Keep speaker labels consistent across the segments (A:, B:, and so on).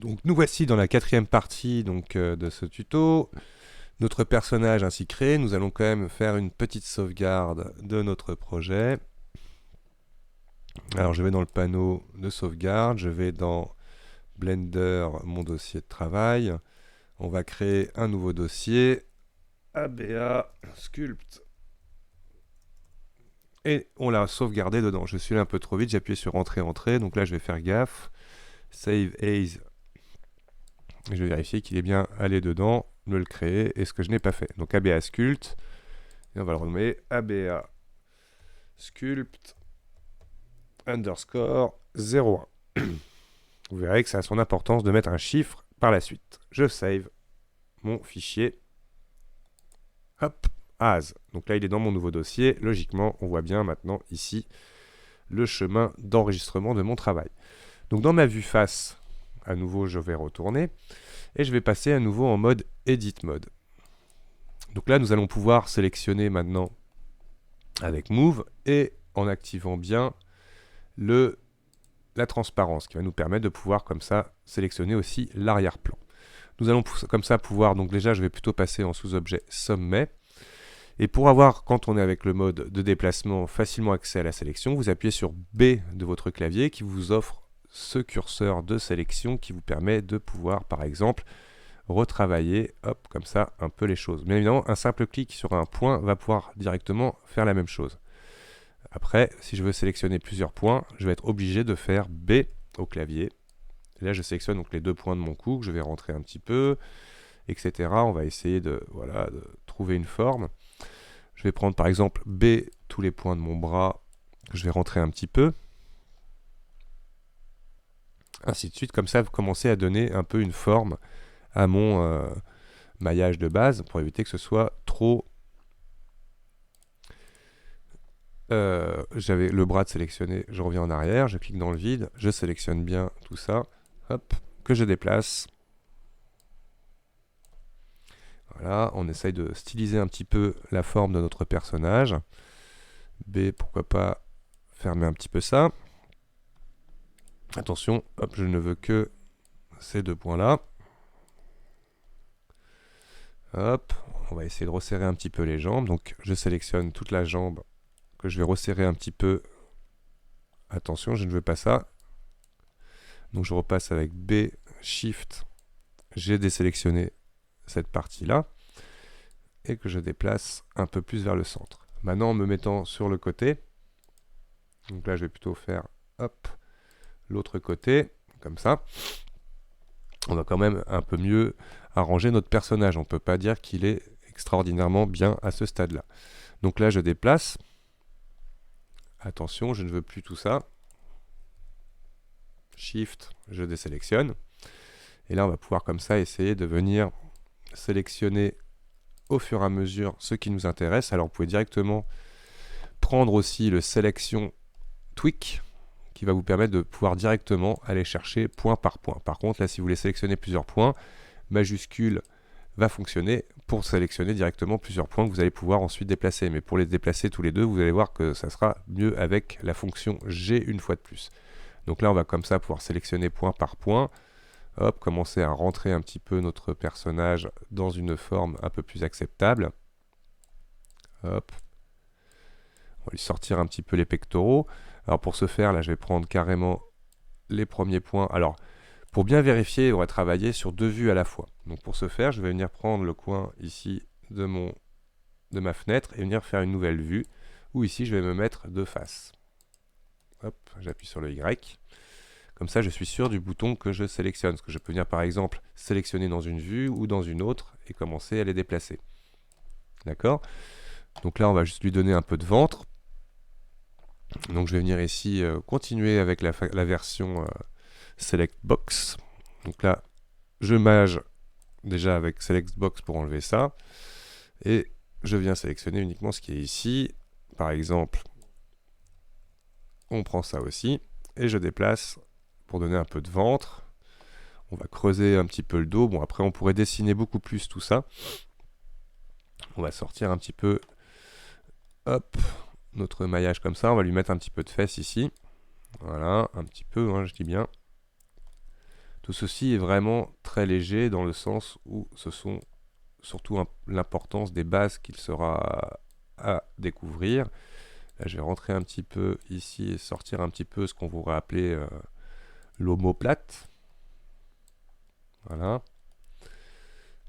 A: Donc nous voici dans la quatrième partie de ce tuto. Notre personnage ainsi créé, nous allons quand même faire une petite sauvegarde de notre projet. Alors je vais dans le panneau de sauvegarde, je vais dans Blender, mon dossier de travail. On va créer un nouveau dossier, ABA Sculpt. Et on l'a sauvegardé dedans. Je suis allé un peu trop vite, j'ai appuyé sur Entrée, Entrée. Donc là je vais faire gaffe. Save As. Je vais vérifier qu'il est bien allé dedans, me le créer, et ce que je n'ai pas fait. Donc ABA Sculpt. Et on va le renommer ABA Sculpt underscore 01. Vous verrez que ça a son importance de mettre un chiffre par la suite. Je save mon fichier. Hop, as. Donc là, il est dans mon nouveau dossier. Logiquement, on voit bien maintenant ici le chemin d'enregistrement de mon travail. Donc dans ma vue face, à nouveau, je vais retourner et je vais passer à nouveau en mode Edit Mode. Donc là, nous allons pouvoir sélectionner maintenant avec Move et en activant bien la transparence qui va nous permettre de pouvoir comme ça sélectionner aussi l'arrière-plan. Nous allons comme ça pouvoir, donc déjà je vais plutôt passer en sous-objet sommet. Et pour avoir, quand on est avec le mode de déplacement, facilement accès à la sélection, vous appuyez sur B de votre clavier qui vous offre ce curseur de sélection qui vous permet de pouvoir, par exemple, retravailler, hop, comme ça, un peu les choses. Bien évidemment, un simple clic sur un point va pouvoir directement faire la même chose. Après, si je veux sélectionner plusieurs points, je vais être obligé de faire B au clavier. Et là, je sélectionne donc les deux points de mon coup, que je vais rentrer un petit peu, etc. On va essayer de trouver une forme. Je vais prendre par exemple B, tous les points de mon bras, je vais rentrer un petit peu. Ainsi de suite, comme ça, vous commencez à donner un peu une forme à mon maillage de base, pour éviter que ce soit trop... j'avais le bras de sélectionner, je reviens en arrière, je clique dans le vide, je sélectionne bien tout ça, hop, que je déplace. Voilà, on essaye de styliser un petit peu la forme de notre personnage. B, pourquoi pas fermer un petit peu ça. Attention, hop, je ne veux que ces deux points-là. Hop, on va essayer de resserrer un petit peu les jambes. Donc je sélectionne toute la jambe que je vais resserrer un petit peu. Attention, je ne veux pas ça. Donc je repasse avec B, Shift. J'ai désélectionné cette partie-là. Et que je déplace un peu plus vers le centre. Maintenant, en me mettant sur le côté, donc là je vais plutôt faire hop, l'autre côté, comme ça. On va quand même un peu mieux arranger notre personnage. On ne peut pas dire qu'il est extraordinairement bien à ce stade-là. Donc là, je déplace. Attention, je ne veux plus tout ça. Shift, je désélectionne. Et là, on va pouvoir comme ça essayer de venir sélectionner au fur et à mesure ce qui nous intéresse. Alors, vous pouvez directement prendre aussi le sélection tweak qui va vous permettre de pouvoir directement aller chercher point par point. Par contre, là, si vous voulez sélectionner plusieurs points, majuscule va fonctionner pour sélectionner directement plusieurs points que vous allez pouvoir ensuite déplacer. Mais pour les déplacer tous les deux, vous allez voir que ça sera mieux avec la fonction G une fois de plus. Donc là, on va comme ça pouvoir sélectionner point par point. Hop, commencer à rentrer un petit peu notre personnage dans une forme un peu plus acceptable. Hop. On va lui sortir un petit peu les pectoraux. Alors pour ce faire, là, je vais prendre carrément les premiers points. Alors, pour bien vérifier, on va travailler sur deux vues à la fois. Donc pour ce faire, je vais venir prendre le coin ici de ma fenêtre et venir faire une nouvelle vue, où ici, je vais me mettre de face. Hop, j'appuie sur le Y. Comme ça, je suis sûr du bouton que je sélectionne. Parce que je peux venir, par exemple, sélectionner dans une vue ou dans une autre et commencer à les déplacer. D'accord? Donc là, on va juste lui donner un peu de ventre. Donc je vais venir ici continuer avec la version Select Box. Donc là, je mage déjà avec Select Box pour enlever ça. Et je viens sélectionner uniquement ce qui est ici. Par exemple, on prend ça aussi. Et je déplace pour donner un peu de ventre. On va creuser un petit peu le dos. Bon, après, on pourrait dessiner beaucoup plus tout ça. On va sortir un petit peu, hop, notre maillage comme ça. On va lui mettre un petit peu de fesses ici. Voilà, un petit peu, hein, je dis bien. De Tout ceci est vraiment très léger dans le sens où ce sont surtout l'importance des bases qu'il sera à découvrir. Là, je vais rentrer un petit peu ici et sortir un petit peu ce qu'on pourrait appeler l'omoplate. Voilà.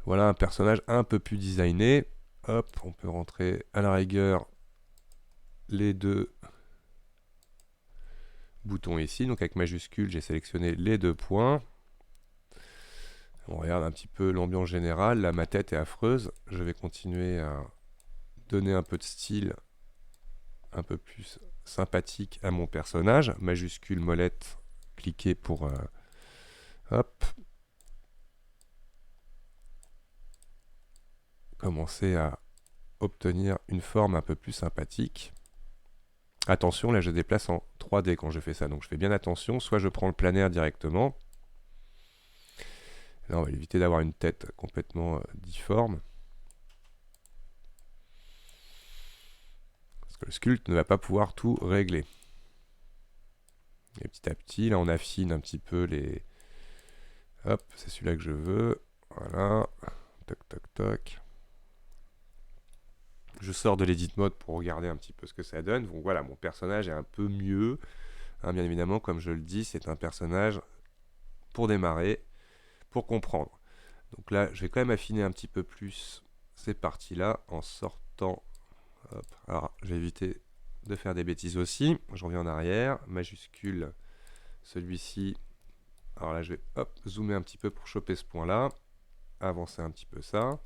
A: Voilà un personnage un peu plus designé. Hop, on peut rentrer à la rigueur les deux boutons ici. Donc avec majuscule, j'ai sélectionné les deux points. On regarde un petit peu l'ambiance générale. Là, ma tête est affreuse. Je vais continuer à donner un peu de style un peu plus sympathique à mon personnage. Majuscule, molette, cliquez pour... hop. Commencer à obtenir une forme un peu plus sympathique. Attention, là je déplace en 3D quand je fais ça, donc je fais bien attention. Soit je prends le planaire directement. Là on va éviter d'avoir une tête complètement difforme. Parce que le sculpte ne va pas pouvoir tout régler. Et petit à petit, là on affine un petit peu les... Hop, c'est celui-là que je veux. Voilà. Toc, toc, toc. Je sors de l'edit mode pour regarder un petit peu ce que ça donne. Donc voilà, mon personnage est un peu mieux. Hein, bien évidemment, comme je le dis, c'est un personnage pour démarrer, pour comprendre. Donc là, je vais quand même affiner un petit peu plus ces parties-là en sortant. Hop. Alors, je vais éviter de faire des bêtises aussi. Je reviens en arrière. Majuscule, celui-ci. Alors là, je vais zoomer un petit peu pour choper ce point-là. Avancer un petit peu ça.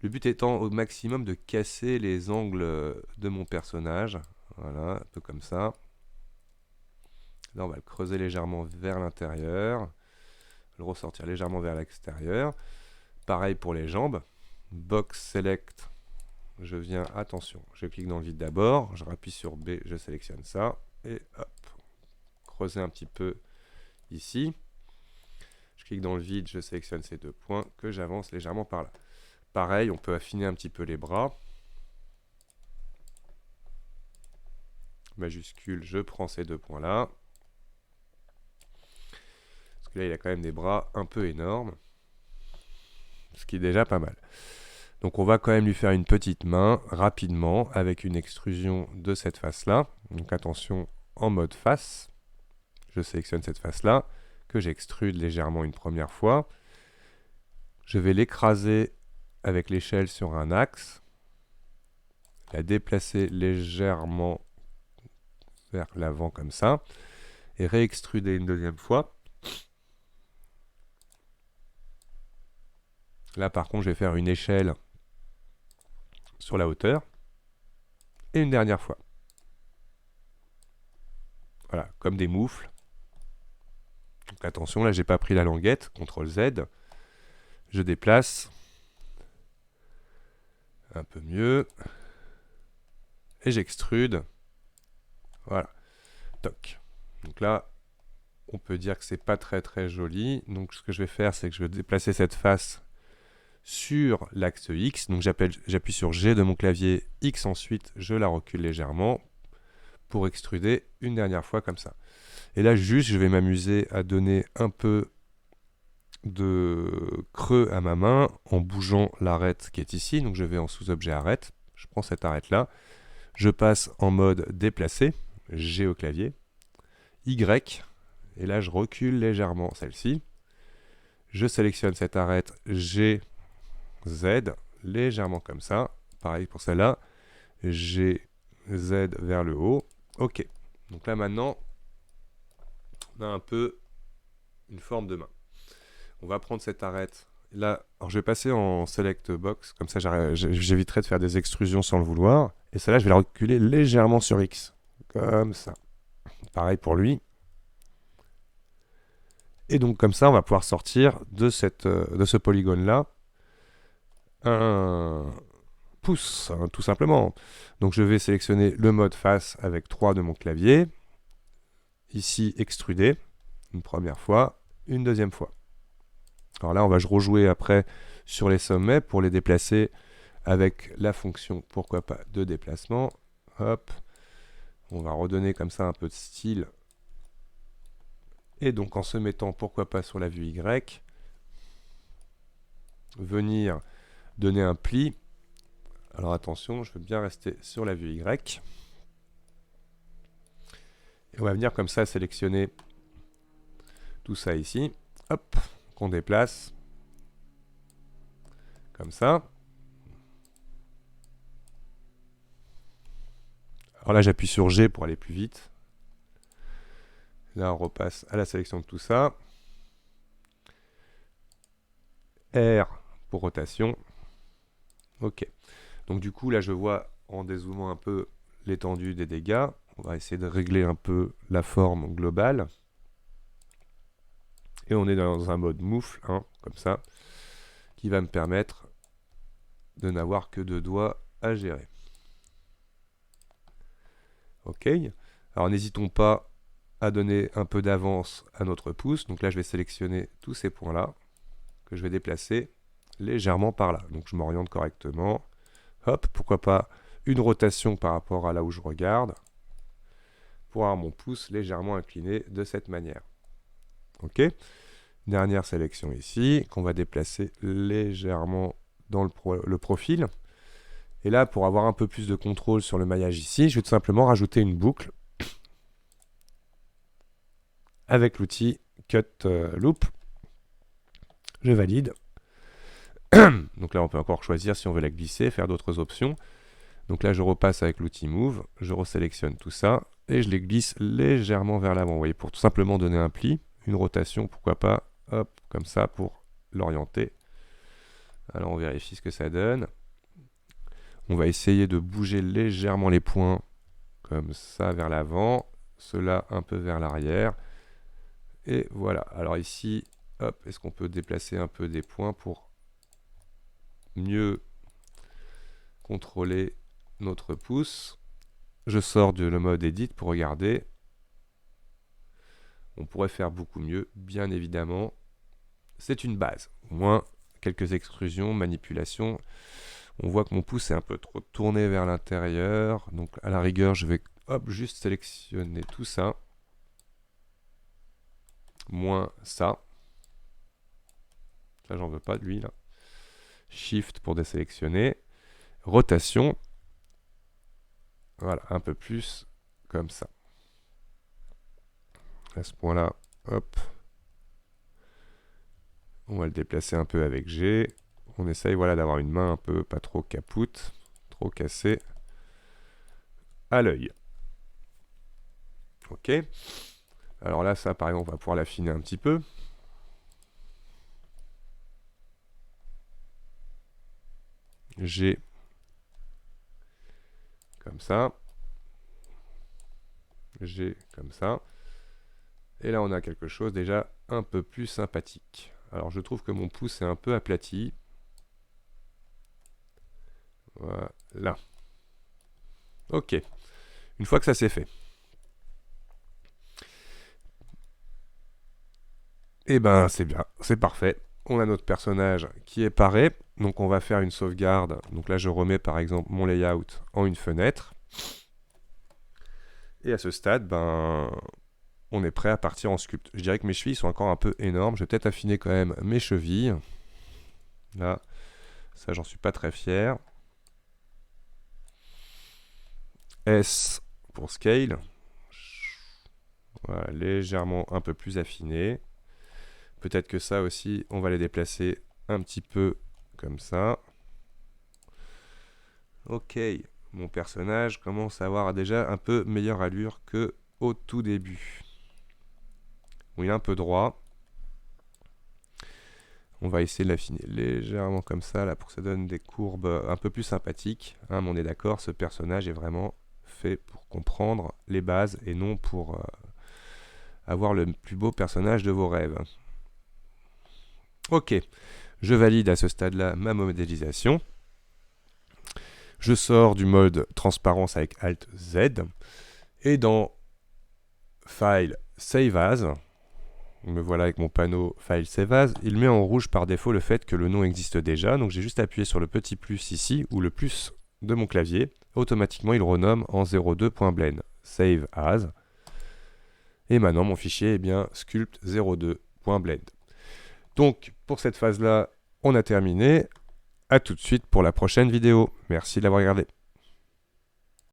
A: Le but étant au maximum de casser les angles de mon personnage. Voilà, un peu comme ça. Là, on va le creuser légèrement vers l'intérieur. Le ressortir légèrement vers l'extérieur. Pareil pour les jambes. Box Select. Je viens, attention, je clique dans le vide d'abord. Je rappuie sur B, je sélectionne ça. Et hop, creuser un petit peu ici. Je clique dans le vide, je sélectionne ces deux points que j'avance légèrement par là. Pareil, on peut affiner un petit peu les bras. Majuscule, je prends ces deux points-là. Parce que là, il a quand même des bras un peu énormes. Ce qui est déjà pas mal. Donc on va quand même lui faire une petite main rapidement avec une extrusion de cette face-là. Donc attention, en mode face. Je sélectionne cette face-là, que j'extrude légèrement une première fois. Je vais l'écraser avec l'échelle sur un axe. La déplacer légèrement vers l'avant comme ça. Et réextruder une deuxième fois. Là par contre je vais faire une échelle sur la hauteur. Et une dernière fois. Voilà, comme des moufles. Donc attention, là j'ai pas pris la languette, CTRL Z. Je déplace. Un peu mieux. Et j'extrude. Voilà. Toc. Donc là, on peut dire que c'est pas très très joli. Donc ce que je vais faire, c'est que je vais déplacer cette face sur l'axe X. Donc j'appuie sur G de mon clavier, X ensuite, je la recule légèrement pour extruder une dernière fois comme ça. Et là juste, je vais m'amuser à donner un peu de creux à ma main en bougeant l'arête qui est ici. Donc je vais en sous-objet arête. Je prends cette arête là. Je passe en mode déplacer. G au clavier. Y. Et là je recule légèrement celle-ci. Je sélectionne cette arête G, Z. Légèrement comme ça. Pareil pour celle-là. G, Z vers le haut. Ok. Donc là maintenant, on a un peu une forme de main. On va prendre cette arête. Là, alors je vais passer en select box, comme ça j'éviterai de faire des extrusions sans le vouloir. Et celle-là, je vais la reculer légèrement sur X. Comme ça. Pareil pour lui. Et donc comme ça, on va pouvoir sortir de ce polygone-là un pouce, hein, tout simplement. Donc je vais sélectionner le mode face avec 3 de mon clavier. Ici, extruder. Une première fois, une deuxième fois. Alors là, on va rejouer après sur les sommets pour les déplacer avec la fonction, pourquoi pas, de déplacement. Hop. On va redonner comme ça un peu de style. Et donc en se mettant, pourquoi pas sur la vue Y, venir donner un pli. Alors attention, je veux bien rester sur la vue Y. Et on va venir comme ça sélectionner tout ça ici. Hop, qu'on déplace. Comme ça. Alors là, j'appuie sur G pour aller plus vite. Là, on repasse à la sélection de tout ça. R pour rotation. Ok. Donc du coup, là, je vois en dézoomant un peu l'étendue des dégâts. On va essayer de régler un peu la forme globale. Et on est dans un mode moufle, hein, comme ça, qui va me permettre de n'avoir que 2 doigts à gérer. Ok. Alors n'hésitons pas à donner un peu d'avance à notre pouce. Donc là, je vais sélectionner tous ces points-là, que je vais déplacer légèrement par là. Donc je m'oriente correctement. Hop, pourquoi pas une rotation par rapport à là où je regarde, pour avoir mon pouce légèrement incliné de cette manière. Ok. Dernière sélection ici, qu'on va déplacer légèrement dans le profil. Et là, pour avoir un peu plus de contrôle sur le maillage ici, je vais tout simplement rajouter une boucle avec l'outil Cut Loop. Je valide. Donc là, on peut encore choisir si on veut la glisser, faire d'autres options. Donc là, je repasse avec l'outil Move, je resélectionne tout ça, et je les glisse légèrement vers l'avant. Vous voyez, pour tout simplement donner un pli, une rotation, pourquoi pas, hop, comme ça, pour l'orienter. Alors, on vérifie ce que ça donne. On va essayer de bouger légèrement les points, comme ça, vers l'avant, cela un peu vers l'arrière. Et voilà. Alors ici, hop, est-ce qu'on peut déplacer un peu des points pour mieux contrôler notre pouce? Je sors de le mode Edit pour regarder. On pourrait faire beaucoup mieux, bien évidemment. C'est une base. Au moins, quelques extrusions, manipulations. On voit que mon pouce est un peu trop tourné vers l'intérieur. Donc à la rigueur, je vais hop, juste sélectionner tout ça. Moins ça. Ça, j'en veux pas de lui, là. Shift pour désélectionner. Rotation. Voilà, un peu plus comme ça. À ce point-là, hop. On va le déplacer un peu avec G. On essaye voilà, d'avoir une main un peu pas trop capoute, trop cassée à l'œil. Ok. Alors là, ça, par exemple, on va pouvoir l'affiner un petit peu. G. Comme ça. G comme ça. Et là, on a quelque chose déjà un peu plus sympathique. Alors, je trouve que mon pouce est un peu aplati. Voilà. Ok. Une fois que ça c'est fait. Et ben, c'est bien. C'est parfait. On a notre personnage qui est paré. Donc, on va faire une sauvegarde. Donc là, je remets par exemple mon layout en une fenêtre. Et à ce stade, ben, on est prêt à partir en sculpt. Je dirais que mes chevilles sont encore un peu énormes. Je vais peut-être affiner quand même mes chevilles. Là, ça, j'en suis pas très fier. S pour scale. Voilà, légèrement un peu plus affiné. Peut-être que ça aussi, on va les déplacer un petit peu comme ça. Ok, mon personnage commence à avoir déjà un peu meilleure allure que au tout début. Bon, il est un peu droit. On va essayer de l'affiner légèrement comme ça, là, pour que ça donne des courbes un peu plus sympathiques. Hein, mais on est d'accord, ce personnage est vraiment fait pour comprendre les bases et non pour avoir le plus beau personnage de vos rêves. Ok, je valide à ce stade-là ma modélisation. Je sors du mode transparence avec Alt Z. Et dans File, Save As, me voilà avec mon panneau File Save As, il met en rouge par défaut le fait que le nom existe déjà. Donc j'ai juste appuyé sur le petit plus ici, ou le plus de mon clavier. Automatiquement, il renomme en 02.blend. Save As. Et maintenant, mon fichier est bien sculpt02.blend. Donc, pour cette phase-là, on a terminé. À tout de suite pour la prochaine vidéo. Merci de l'avoir regardé.